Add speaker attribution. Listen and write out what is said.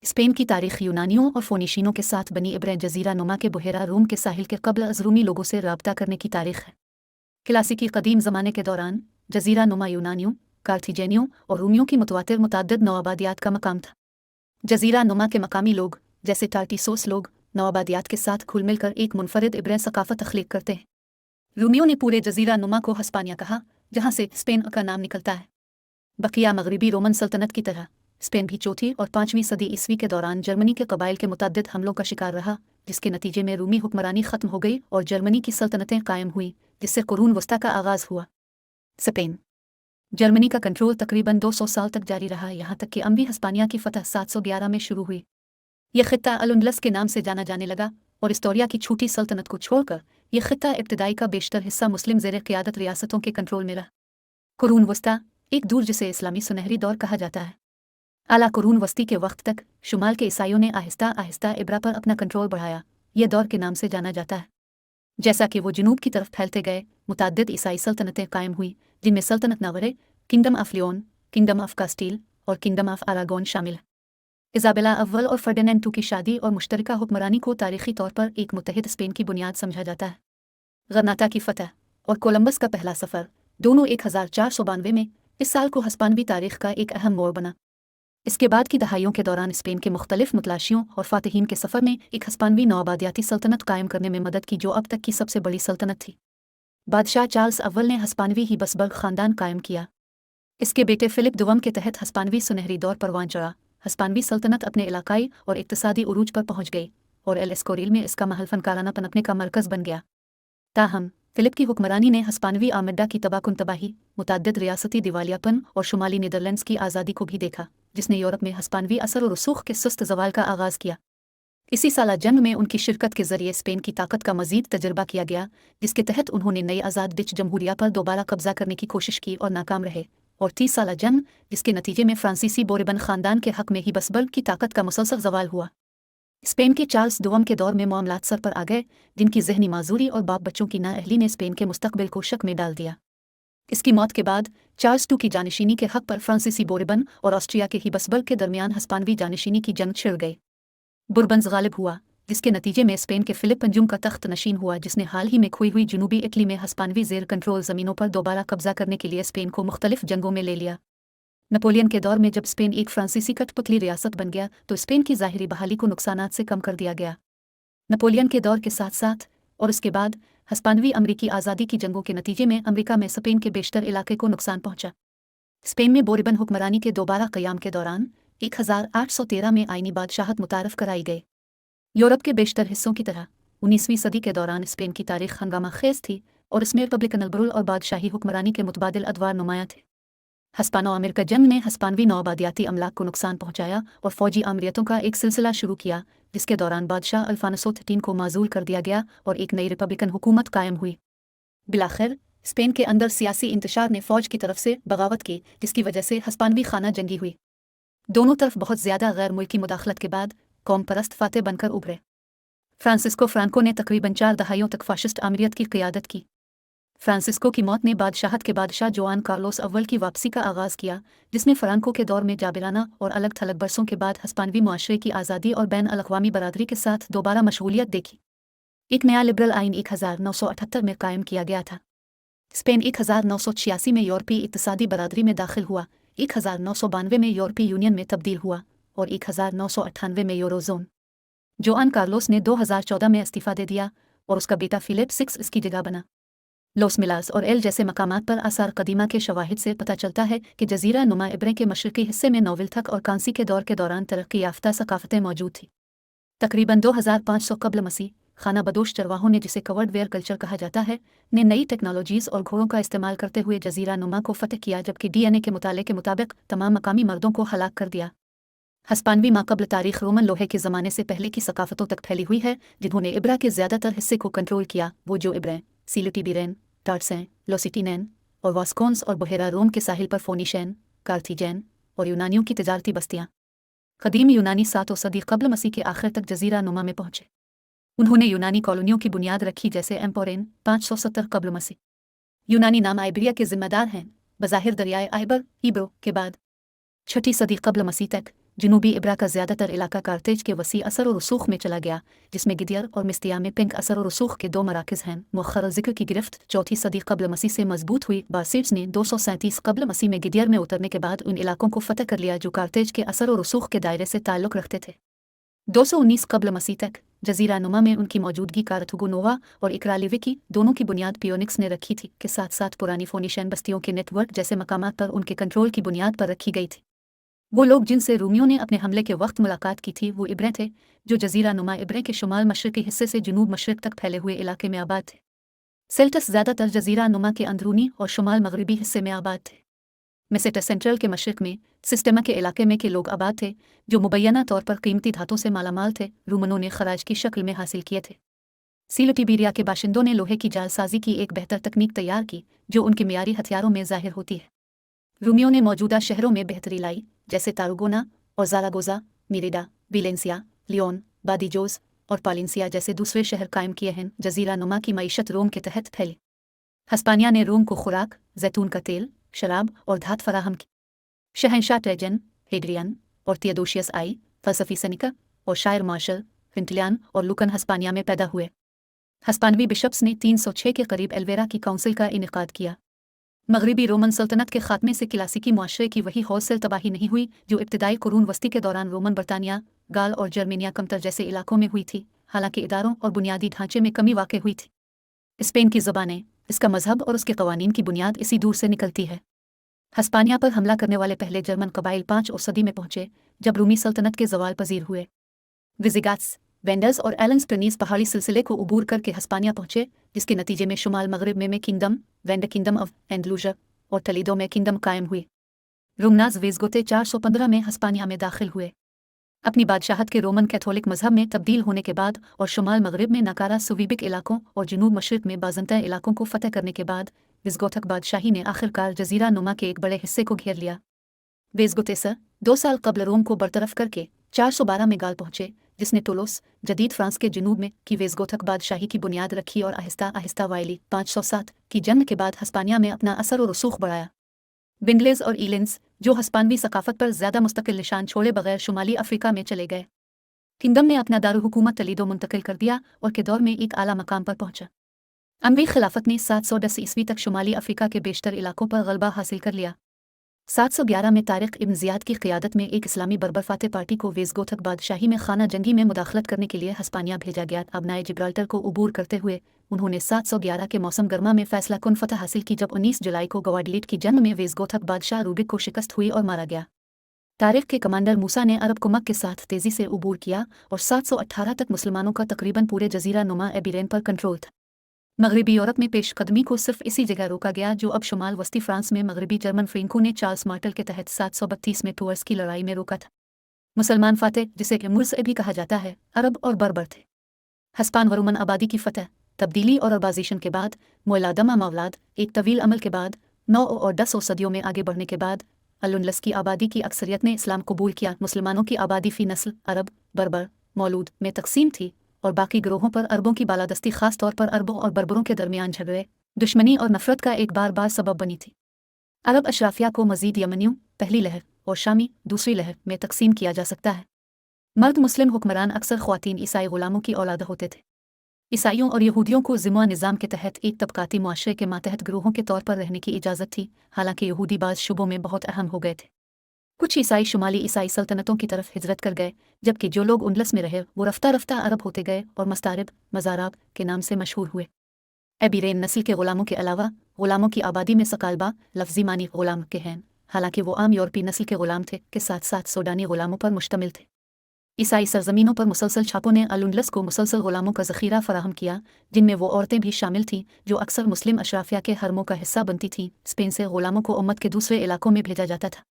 Speaker 1: Spain की तारीख यूनानियों और फोनीशियनों के साथ बनी इब्र जजीरा नुमा के बुहेरा रूम के साहिल के कब्ल अज़रूमी लोगों से रब्ता करने की तारीख है। क्लासिकी कदीम ज़माने के दौरान जजीरा नुमा यूनानियों, कार्थीजेनियों और रूमियों की मुतवातिर नौआबादियात का मकाम था। जजीरा नुमा के मकामी लोग जैसे टार्टिसोस लोग नौआबादियात के साथ घुल मिलकर एक मुनफरिद इब्र सकाफ़त तख्लीक करते हैं। रूमियों ने पूरे जजीरा नुमा को हस्पानिया कहा, जहाँ से स्पेन का नाम निकलता है। बकिया मगरबी रोमन सल्तनत की तरह स्पेन भी चौथी और 5वीं सदी ईस्वी के दौरान जर्मनी के कबाइल के मुतअद्दिद हमलों का शिकार रहा, जिसके नतीजे में रूमी हुक्मरानी ख़त्म हो गई और जर्मनी की सल्तनतें कायम हुई, जिससे कुरून वस्ता का आगाज़ हुआ। स्पेन जर्मनी का कंट्रोल तकरीबन 200 साल तक जारी रहा, यहाँ तक कि अम्बी हस्पानिया की फ़तह 711 में शुरू हुई। यह खित्ता अल-अंदलस के नाम से जाना जाने लगा और इस्टोरिया की छोटी सल्तनत को छोड़कर यह खित्ता इब्तिदाई का बेशतर हिस्सा मुस्लिम ज़ेर क़ियादत रियासतों के कंट्रोल में रहा। कुरून वस्ता एक दूर जिसे इस्लामी सुनहरी दौर कहा जाता है। आला कुरून वस्ती के वक्त तक शुमाल के ईसाइयों ने आहिस्ता आहिस्ता इब्रा पर अपना कंट्रोल बढ़ाया। यह दौर के नाम से जाना जाता है। जैसा कि वो जुनूब की तरफ फैलते गए, मुतअद्दिद ईसाई सल्तनतें कायम हुई, जिनमें सल्तनत Navarre, kingdom of Leon, kingdom of Castile और किंगडम ऑफ अरागोन शामिल है। इज़ाबेला अव्वल और फर्डिनेंड टू की शादी और मुश्तरका हुक्मरानी को तारीखी तौर पर एक मुत्तहिद स्पेन की बुनियाद समझा जाता है। गरनाता की फ़तह और कोलंबस का पहला सफ़र दोनों 1492 में इस साल को हस्पानवी तारीख का एक अहम मोड़ बना। इसके बाद की दहाइयों के दौरान स्पेन के मुख्तलिफ मुतलाशियों और फ़ातिहीन के सफ़र ने एक हस्पानवी नौआबादियाती सल्तनत कायम करने में मदद की, जो अब तक की सबसे बड़ी सल्तनत थी। बादशाह चार्ल्स अव्वल ने हस्पानवी हिबसबर्ग ख़ानदान कायम किया। इसके बेटे फ़िलिप दुवम के तहत हस्पानवी सुनहरी दौर परवान चढ़ा। हस्पानवी सल्तनत अपने इलाकाई और इक्तसादी उरूज पर पहुँच गई और एल एस्कोरिल में इसका महल फनकाराना पनपने का मरकज़ बन गया। ताहम फ़िलिप की हुक्मरानी ने हस्पानवी आमिड्डा की तबाहकुन तबाही, मुतअद्दिद रियासती दिवालियापन और शुमाली नीदरलैंड्स की आज़ादी को भी देखा, जिसने यूरोप में हस्पानवी असर और रसूख के सुस्त ज़वाल का आगाज़ किया। इसी साल जंग में उनकी शिरकत के ज़रिए स्पेन की ताकत का मज़ीद तजर्बा किया गया, जिसके तहत उन्होंने नई आज़ाद डिच जमहूरिया पर दोबारा कब्जा करने की कोशिश की और नाकाम रहे। और 30 साल जंग, जिसके नतीजे में फ्रांसीसी बोरेबन ख़ानदान के हक़ में हिबसबर्ग की ताकत का मुसलसल ज़वाल हुआ। स्पेन के चार्ल्स दुवम के दौर में मामलात सर पर आ गए, जिनकी ज़हनी माजूरी और बाप बच्चों की नाअहली ने स्पेन के मुस्तकबिल को शक में डाल दिया। इसकी मौत के बाद चार्ल्स टू की जानशीनी के हक़ पर फ्रांसीसी बोरेबन और ऑस्ट्रिया के हिबसबर्ग के दरमियान हस्पानवी जानशीनी की जंग छिड़ गई। बुरबन्स गालिब हुआ, जिसके नतीजे में स्पेन के फ़िलिप पंजुम का तख्त नशीन हुआ, जिसने हाल ही में खोई हुई जुनूबी इटली में हस्पानवी ज़ेर कंट्रोल ज़मीनों पर दोबारा कब्जा करने के लिए स्पेन को मुख्तलिफ जंगों में ले लिया। नेपोलियन के दौर में जब स्पेन एक फ्रांसीसी कठपुतली रियासत बन गया, तो स्पेन की ज़ाहिरी बहाली को नुकसानात से कम कर दिया गया। नेपोलियन के दौर के साथ साथ और उसके बाद हस्पानवी अमरीकी आज़ादी की जंगों के नतीजे में अमरीका में स्पेन के बेशतर इलाके को नुकसान पहुंचा। स्पेन में बोरेबन हुक्मरानी के दोबारा क़याम के दौरान 1813 में आईनी बादशाहत मुतारफ़ कराई गई। यूरोप के बेशतर हिस्सों की तरह 19वीं सदी के दौरान स्पेन की तारीख हंगामा खेज थी और इसमें रिपब्लिकन अलबरुल और बादशाही हुक्मरानी के मुतबादिल अदवार नुमायाँ थे। हस्पानो अमेरिका जंग ने हस्पानवी नौआबादियाती अमलाक को नुकसान पहुंचाया और फ़ौजी आमरियतों का एक सिलसिला शुरू किया, जिसके दौरान बादशाह अल्फानसो III को माजूल कर दिया गया और एक नई रिपब्लिकन हुकूमत कायम हुई। बिलाखिर स्पेन के अंदर सियासी इंतशार ने फ़ौज की तरफ से बगावत की, जिसकी वजह से हस्पानवी खाना जंगी हुई। दोनों तरफ बहुत ज़्यादा गैर मुल्की मुदाखलत के बाद कौम परस्त फाते बनकर उभरे। फ्रांसिस्को फ्रांको ने तकरीबन 4 दहाइयों तक फ़ाशिस्ट आमरियत की क़ियादत की। फ्रांसिस्को की मौत ने बादशाहत के बादशाह जोआन कार्लोस अव्वल की वापसी का आगाज़ किया, जिसने फ्रांको के दौर में जाबिराना और अलग थलग बरसों के बाद हस्पानवी मुआशरे की आज़ादी और बैन अल-अक़वामी बरादरी के साथ दोबारा मशगूलियत देखी। एक नया लिबरल आइन 1978 में कायम किया गया था। स्पेन 1986 में यूरोपीय इक़्तिसादी बरादरी में दाखिल हुआ, 1992 में यूरोपीय यूनियन में तब्दील हुआ और 1998 में यूरोज़ोन। जोआन कार्लोस ने 2014 में इस्तीफ़ा दे दिया और उसका बेटा फ़िलिप 6 इसकी जगह बना। लोस मिलास और एल जैसे मकामात पर आसार कदीमा के शवाहिद से पता चलता है कि जजीरा नुमा इब्रे के मशरक़ी हिस्से में नोविल तक और कांसी के दौर के दौरान तरक्की याफ्ता सकाफ़तें मौजूद थी। तकरीबन 2500 कब्ल मसीह खाना बदोश चरवाहों ने, जिसे कवर्ड वेयर कल्चर कहा जाता है, ने नई टेक्नोलॉजीज़ और घोड़ों का इस्तेमाल करते हुए जजीरा नुमा को फ़तह किया, जबकि DNA के मुताले के मुताबिक तमाम मकामी मर्दों को हलाक कर दिया। हस्पानवी माक़ब्ल तारीख़ रोमन लोहे के ज़माने से पहले की सकाफ़तों तक फैली हुई है, जिन्होंने इब्रा के ज़्यादातर हिस्से को कंट्रोल किया। वो जो इब्रें सीलुटिबिरेन, टार्सें, लोसिटिनेन और वास्कोन्स और बुहेरा रोम के साहिल पर फोनीशेन, कार्थीजेन और यूनानियों की तिजारती बस्तियाँ। कदीम यूनानी 7वीं सदी कब्ल मसीह के आखिर तक जजीरा नुमा में पहुँचे। उन्होंने यूनानी कॉलोनियों की बुनियाद रखी, जैसे एम्पोरेन 570 कब्ल मसीह। यूनानी नाम आइबेरिया के जिम्मेदार हैं, बज़ाहिर दरियाए आइबर इब्रो के बाद। 6ठी सदी कब्ल मसीह तक जनूबी इब्रा का ज़्यादातर इलाका कार्तेज के वसी असर और रसूख में चला गया, जिसमें गिदियर और मिस्तिया में पिंक असर और रसूख के 2 मराकज़ हैं। मुअख्खर ज़िक्र की गिरफ्त 4वीं सदी कब्ल मसीह से मजबूत हुई। बासिड्स ने 237 कब्ल मसीह में गिदियर में उतरने के बाद उन इलाकों को फतह कर लिया जो कार्तेज के असर और रसूख के दायरे से ताल्लुक़ रखते थे। 219 कब्ल मसीह तक जजीरा नुमा में उनकी मौजूदगी कारथुगोनोवा और इकरालिविकी दोनों की बुनियाद पियोनिक्स ने रखी थी, के साथ साथ पुरानी फोनिशियन बस्तियों के नेटवर्क जैसे मकामात पर उनके कंट्रोल की बुनियाद पर रखी गई थी। वो लोग जिनसे रूमियों ने अपने हमले के वक्त मुलाकात की थी वो इब्रे थे, जो जजीरा नुमा इब्रे के शुमाल मशरक़ी हिस्से से जनूब मशरक़ तक फैले हुए इलाके में आबाद थे। सेल्टस ज़्यादातर जजीरा नुमा के अंदरूनी और शुमाल मगरबी हिस्से में आबाद थे। मेसेटा सेंट्रल के मशरक़ में सिस्टमा के इलाके में के लोग आबाद थे, जो मुबैना तौर पर कीमती धातों से मालामाल थे। रूमनों ने खराज की शक्ल में हासिल किए थे। सीलोटिबीरिया के बाशिंदों ने लोहे की जालसाजी की एक बेहतर तकनीक तैयार की, जो उनके मियारी हथियारों में ज़ाहिर होती है। रूमियों ने मौजूदा शहरों में बेहतरी लाई, जैसे तारुगोना और ज़ारागोज़ा, मिरेडा, विलेंसिया, लियोन, बादिजोस और पालिंसिया जैसे दूसरे शहर कायम किए हैं। जजीरा नुमा की मईशत रोम के तहत फैली। हस्पानिया ने रोम को खुराक, जैतून का तेल, शराब और धात फराहम की। शहंशाह ट्रेजन, हेड्रियन और थियोडोशियस आई, फलसफी सनिका और शायर मार्शल, क्विंटिलियन और लुकन हस्पानिया में पैदा हुए। हस्पानवी बिशप्स ने 306 के करीब एल्वेरा की काउंसिल का इनेकाद किया। मगरबी रोमन सल्तनत के खात्मे से क्लासिकी मुआशरे की वही हौसल तबाही नहीं हुई जो इब्तिदाई कुरून वस्ती के दौरान रोमन बरतानिया, गाल और जर्मेनिया कमतर जैसे इलाकों में हुई थी। हालांकि इदारों और बुनियादी ढांचे में कमी वाक़ हुई थी। स्पेन की ज़बानें, इसका मजहब और उसके कवानीन की बुनियाद इसी दूर से निकलती है। हस्पानिया पर हमला करने वाले पहले जर्मन कबाइल 5 सदी में पहुंचे, जब रूमी सल्तनत के ज़वाल पजीर हुए। विजिगाट्स, वेंडर्स और एलन्स प्रेनीस पहाड़ी सिलसिले को उबूर करके हस्पानिया पहुंचे, जिसके नतीजे में शुमाल मगरब में किंगडम, वेंड किंगडम ऑफ एंडलूजर और टलीडो में किंगडम कायम हुई। रुमनाज वेज़गोते 415 में हस्पानिया में दाखिल हुए। अपनी बादशाहत के रोमन कैथोलिक मजहब में तब्दील होने के बाद और शुमाल मगरब में नकारा सुवीबिक इलाकों और जनूब मशरक़ में बाज़ंतई इलाकों को फतह करने के बाद विज़गोथक बादशाही ने आखिरकार जजीरा नुमा के एक बड़े हिस्से को घेर लिया। वेज़गोतेसर 2 साल कबल रोम को बरतरफ करके 412 में गाल पहुंचे, जिसने टोलोस, जदीद फ्रांस के जनूब में की वेज़गोथक बादशाही की बुनियाद रखी और आहिस्ता आहिस्ता वायली 507 की जंग के बाद हस्पानिया में अपना असर और रसूख बढ़ाया। विंगलेज और ईलेंस, जो हस्पानवी सकाफत पर ज़्यादा मुस्तकिल निशान छोड़े बगैर शुमाली अफ्रीका में चले गए। किंगडम ने अपना दारुल-हुकूमत टलीडो मुंतकिल कर दिया और के दौर में एक आला मकाम पर पहुंचा। अमवी खिलाफत ने 710 ईस्वी तक शुमाली अफ्रीका के बेशतर इलाकों पर गलबा हासिल कर लिया। 711 में तारिक इब्न ज़ियाद की क़ियादत में एक इस्लामी बर्बर फाते पार्टी को वेज़गोथक बादशाही में खाना जंगी में मुदाखलत करने के लिए हस्पानिया भेजा गया। अबनाए जिब्राल्टर को उबूर करते हुए उन्होंने 711 के मौसम गर्मा में फैसला कुन फतह हासिल की, जब 19 जुलाई को गवाडलीट की जंग में वेज़गोथक बादशाह रूबिक को शिकस्त हुई और मारा गया। तारिक के कमांडर मूसा ने अरब कुमक के साथ तेज़ी से उबूर किया और 718 तक मुसलमानों का तकरीबन पूरे जजीरा नुमा एबिरेन पर कंट्रोल था। मगरबी यूरोप में पेशकदमी को सिर्फ इसी जगह रोका गया जो अब शुमाल वस्ती फ्रांस में मगरबी जर्मन फ्रेंको ने चार्ल्स मार्टल के तहत 732 में टूअर्स की लड़ाई में रोका था। मुसलमान फातेह, जिसे मुर्स भी कहा जाता है, अरब और बर्बर थे। हस्पान व रोमन आबादी की फतह, तब्दीली और अर्बाजिशन के बाद मोलादमा मवलाद, एक तवील अमल के बाद 9 और 10 सदियों में आगे बढ़ने के बाद अल-अंदलस की आबादी की अक्सरियत ने इस्लाम कबूल किया। मुसलमानों की आबादी फ़ी नस्ल अरब, बर्बर, मौलूद में तकसीम थी और बाकी ग्रोहों पर अरबों की बालादस्ती खास तौर पर अरबों और बर्बरों के दरमियान झगड़े, दुश्मनी और नफरत का एक बार सबब बनी थी। अरब अशराफिया को मजीद यमनियों पहली लहर और शामी दूसरी लहर में तकसीम किया जा सकता है। मर्द मुस्लिम हुक्मरान अक्सर ख्वातीन ईसाई गुलामों की औलाद होते थे। ईसाइयों और यहूदियों को ज़िम्मा निज़ाम के तहत एक तबकाती मुआशरे के मातहत ग्रोहों के तौर पर रहने की इजाज़त थी, हालांकि यहूदी बाज़ शुबों में बहुत अहम हो गए थे। कुछ ईसाई शुमाली ईसाई सल्तनतों की तरफ हिजरत कर गए, जबकि जो लोग उंडलस में रहे वो रफ्ता रफ्ता अरब होते गए और मस्तारिब, मज़ाराब के नाम से मशहूर हुए। एबिरेन नस्ल के ग़ुलामों के अलावा ग़ुलामों की आबादी में सकालबा लफ्ज़ी मानी ग़ुलाम के हैं, हालांकि वो आम यूरोपी नस्ल के ग़ुलाम थे के साथ साथ सूडानी ग़ुलामों पर मुश्तमिल थे। ईसाई सरजमीनों पर मुसलसल छापों ने अल-अंदलस को मुसलसल ग़ुलामों का ज़ख़ीरा फराहम किया, जिनमें वो औरतें भी शामिल थीं जो अक्सर मुस्लिम अशराफिया के हरमों का हिस्सा बनती थीं। स्पेन से ग़ुलामों को उम्मत के दूसरे इलाकों में भेजा जाता था।